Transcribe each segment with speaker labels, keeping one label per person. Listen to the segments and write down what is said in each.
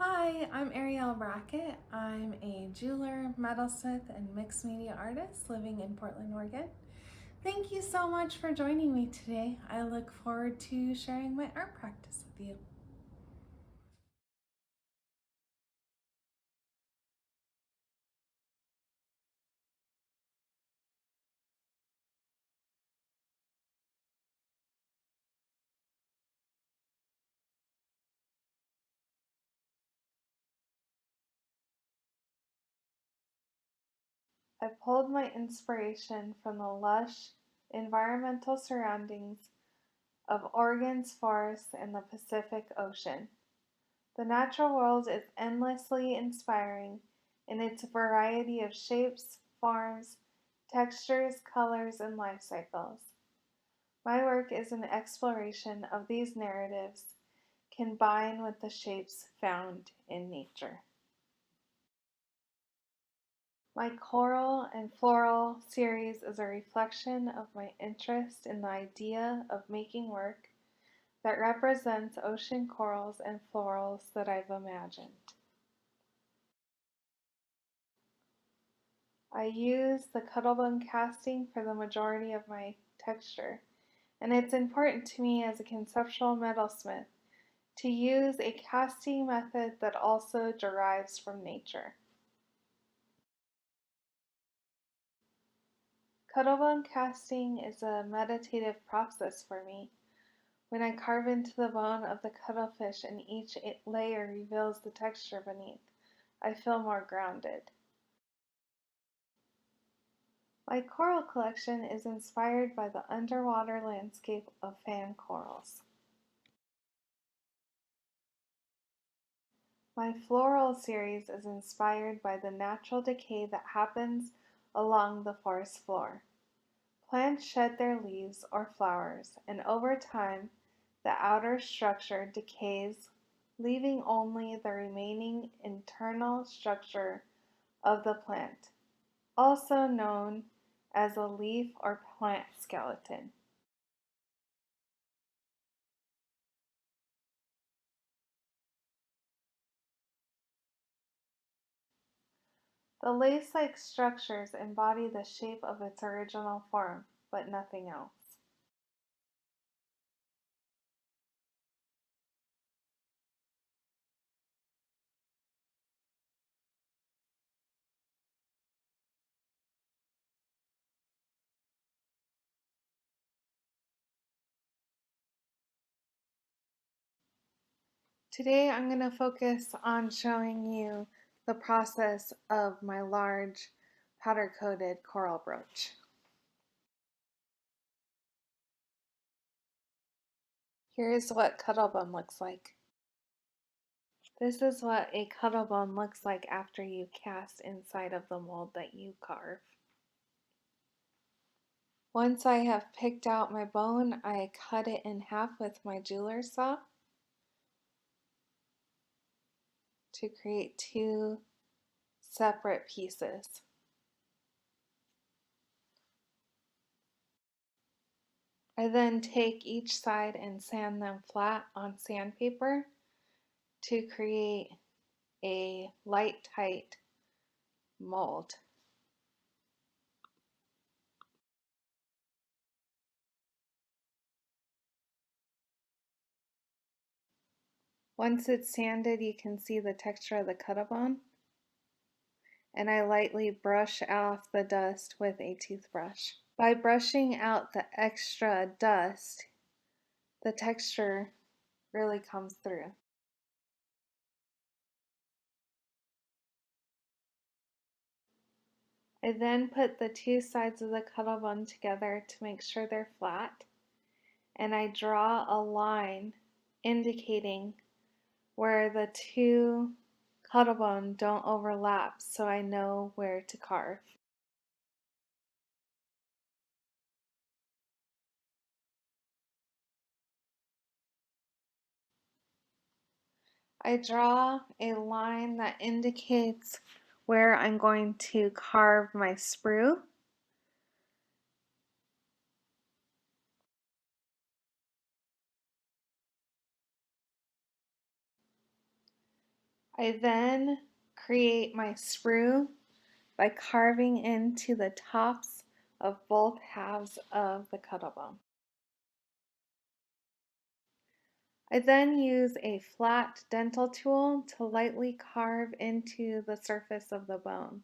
Speaker 1: Hi, I'm Arielle Brackett. I'm a jeweler, metalsmith, and mixed media artist living in Portland, Oregon. Thank you so much for joining me today. I look forward to sharing my art practice with you. I pulled my inspiration from the lush, environmental surroundings of Oregon's forests and the Pacific Ocean. The natural world is endlessly inspiring in its variety of shapes, forms, textures, colors, and life cycles. My work is an exploration of these narratives combined with the shapes found in nature. My coral and floral series is a reflection of my interest in the idea of making work that represents ocean corals and florals that I've imagined. I use the CUTTLEBONE casting for the majority of my texture, and it's important to me as a conceptual metalsmith to use a casting method that also derives from nature. CUTTLEBONE casting is a meditative process for me. When I carve into the bone of the cuttlefish and each layer reveals the texture beneath, I feel more grounded. My coral collection is inspired by the underwater landscape of fan corals. My floral series is inspired by the natural decay that happens along the forest floor. Plants shed their leaves or flowers, and over time, the outer structure decays, leaving only the remaining internal structure of the plant, also known as a leaf or plant skeleton. The lace-like structures embody the shape of its original form, but nothing else. Today I'm going to focus on showing you the process of my large powder-coated coral brooch. Here's what CUTTLEBONE looks like. This is what a CUTTLEBONE looks like after you cast inside of the mold that you carve. Once I have picked out my bone, I cut it in half with my jeweler's saw to create two separate pieces. I then take each side and sand them flat on sandpaper to create a light tight mold. Once it's sanded, you can see the texture of the CUTTLEBONE, and I lightly brush off the dust with a toothbrush. By brushing out the extra dust, the texture really comes through. I then put the two sides of the CUTTLEBONE together to make sure they're flat, and I draw a line indicating where the two CUTTLEBONE don't overlap so I know where to carve. I draw a line that indicates where I'm going to carve my sprue. I then create my sprue by carving into the tops of both halves of the cuttlebone. I then use a flat dental tool to lightly carve into the surface of the bone.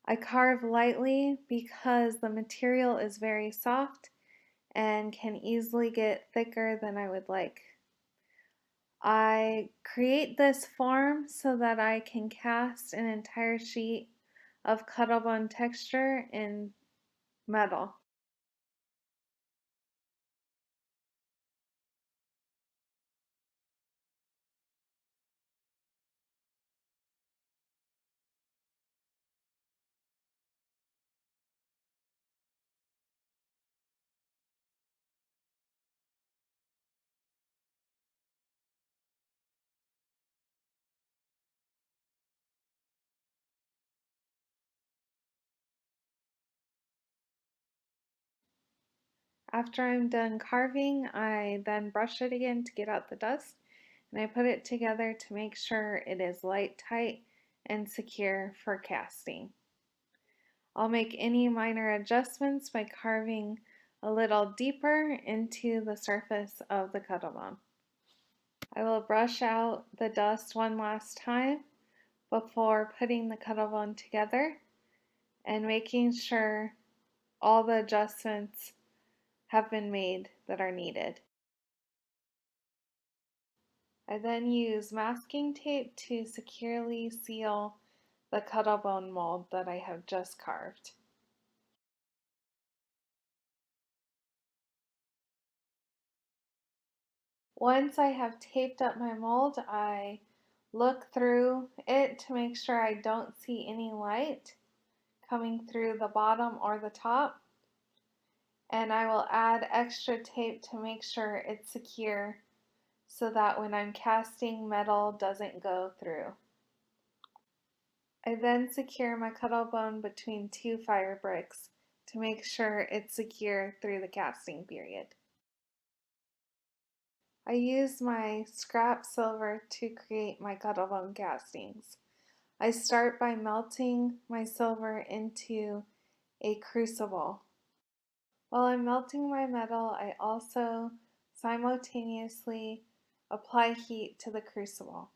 Speaker 1: I carve lightly because the material is very soft and can easily get thicker than I would like. I create this form so that I can cast an entire sheet of cuttlebone texture in metal. After I'm done carving, I then brush it again to get out the dust, and I put it together to make sure it is light tight and secure for casting. I'll make any minor adjustments by carving a little deeper into the surface of the cuttlebone. I will brush out the dust one last time before putting the cuttlebone together and making sure all the adjustments have been made that are needed. I then use masking tape to securely seal the cuttlebone mold that I have just carved. Once I have taped up my mold, I look through it to make sure I don't see any light coming through the bottom or the top, and I will add extra tape to make sure it's secure so that when I'm casting, metal doesn't go through. I then secure my cuttlebone between two fire bricks to make sure it's secure through the casting period. I use my scrap silver to create my cuttlebone castings. I start by melting my silver into a crucible. While I'm melting my metal, I also simultaneously apply heat to the crucible.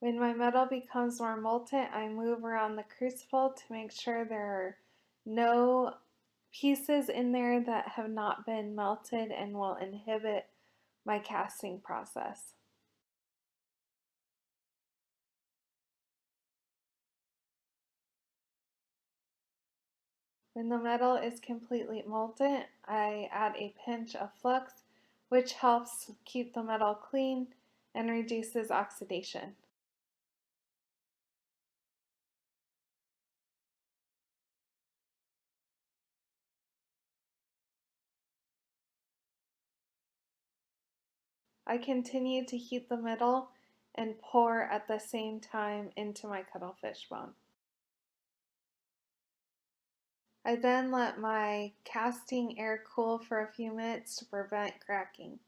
Speaker 1: When my metal becomes more molten, I move around the crucible to make sure there are no pieces in there that have not been melted and will inhibit my casting process. When the metal is completely molten, I add a pinch of flux, which helps keep the metal clean and reduces oxidation. I continue to heat the metal and pour at the same time into my cuttlefish bone. I then let my casting air cool for a few minutes to prevent cracking.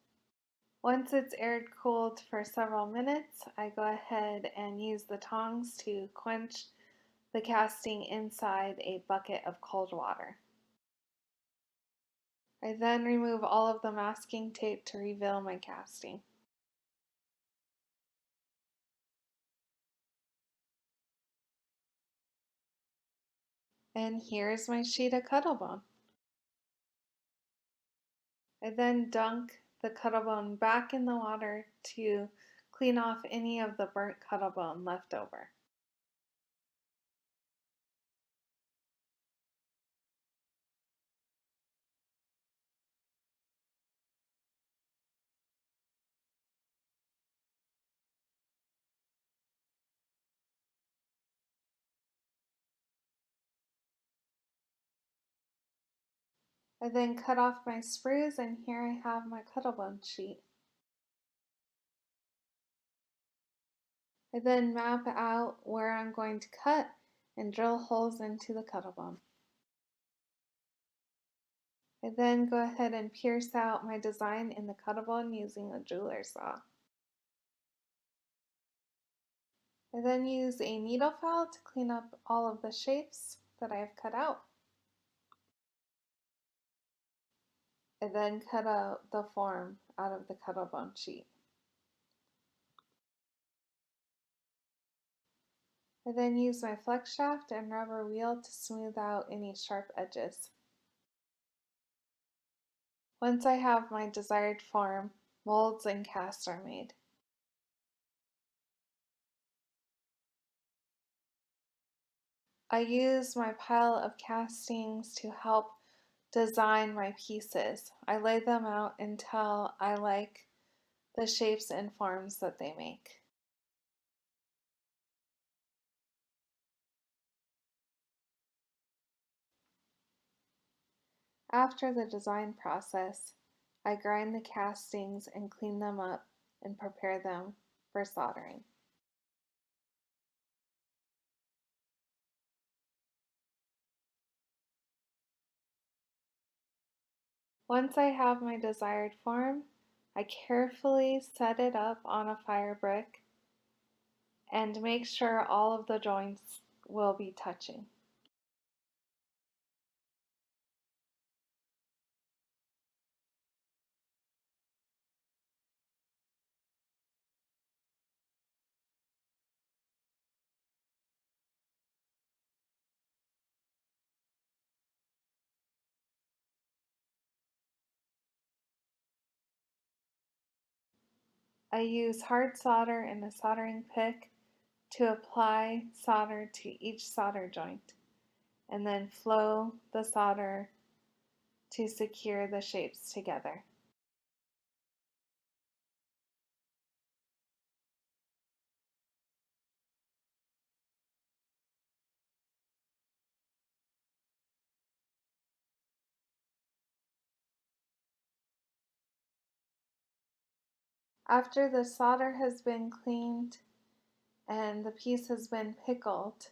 Speaker 1: Once it's air cooled for several minutes, I go ahead and use the tongs to quench the casting inside a bucket of cold water. I then remove all of the masking tape to reveal my casting. And here's my sheet of cuttlebone. I then dunk the cuttlebone back in the water to clean off any of the burnt cuttlebone left over. I then cut off my sprues, and here I have my cuttlebone sheet. I then map out where I'm going to cut and drill holes into the cuttlebone. I then go ahead and pierce out my design in the CUTTLEBONE using a jeweler's saw. I then use a needle file to clean up all of the shapes that I have cut out. I then cut out the form out of the CUTTLEBONE sheet. I then use my flex shaft and rubber wheel to smooth out any sharp edges. Once I have my desired form, molds and casts are made. I use my pile of castings to help design my pieces. I lay them out until I like the shapes and forms that they make. After the design process, I grind the castings and clean them up and prepare them for soldering. Once I have my desired form, I carefully set it up on a fire brick and make sure all of the joints will be touching. I use hard solder and a soldering pick to apply solder to each solder joint and then flow the solder to secure the shapes together. After the solder has been cleaned and the piece has been pickled,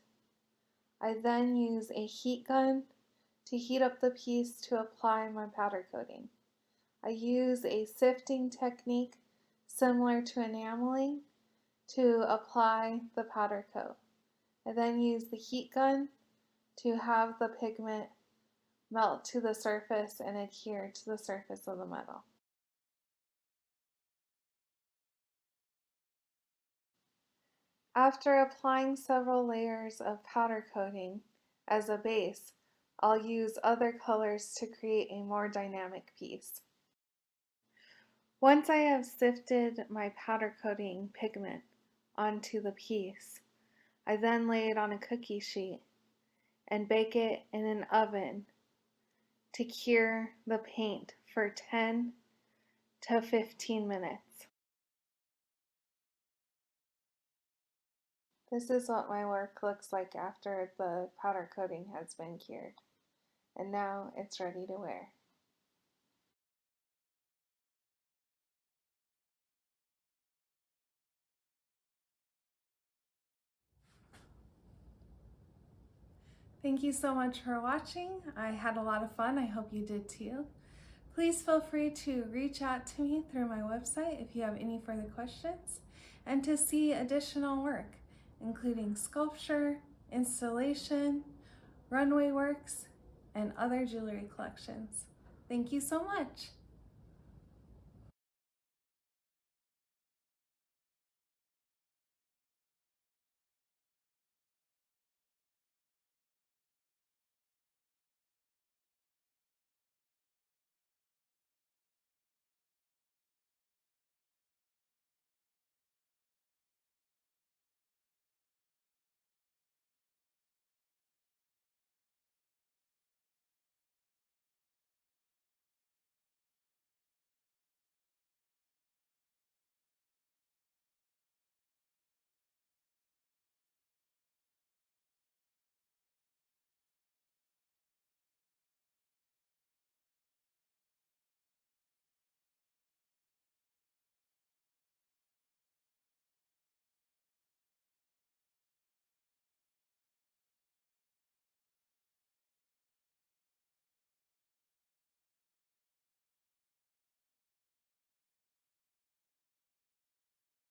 Speaker 1: I then use a heat gun to heat up the piece to apply my powder coating. I use a sifting technique similar to enameling to apply the powder coat. I then use the heat gun to have the pigment melt to the surface and adhere to the surface of the metal. After applying several layers of powder coating as a base, I'll use other colors to create a more dynamic piece. Once I have sifted my powder coating pigment onto the piece, I then lay it on a cookie sheet and bake it in an oven to cure the paint for 10 to 15 minutes. This is what my work looks like after the powder coating has been cured. And now it's ready to wear. Thank you so much for watching. I had a lot of fun. I hope you did too. Please feel free to reach out to me through my website if you have any further questions and to see additional work, including sculpture, installation, runway works, and other jewelry collections. Thank you so much.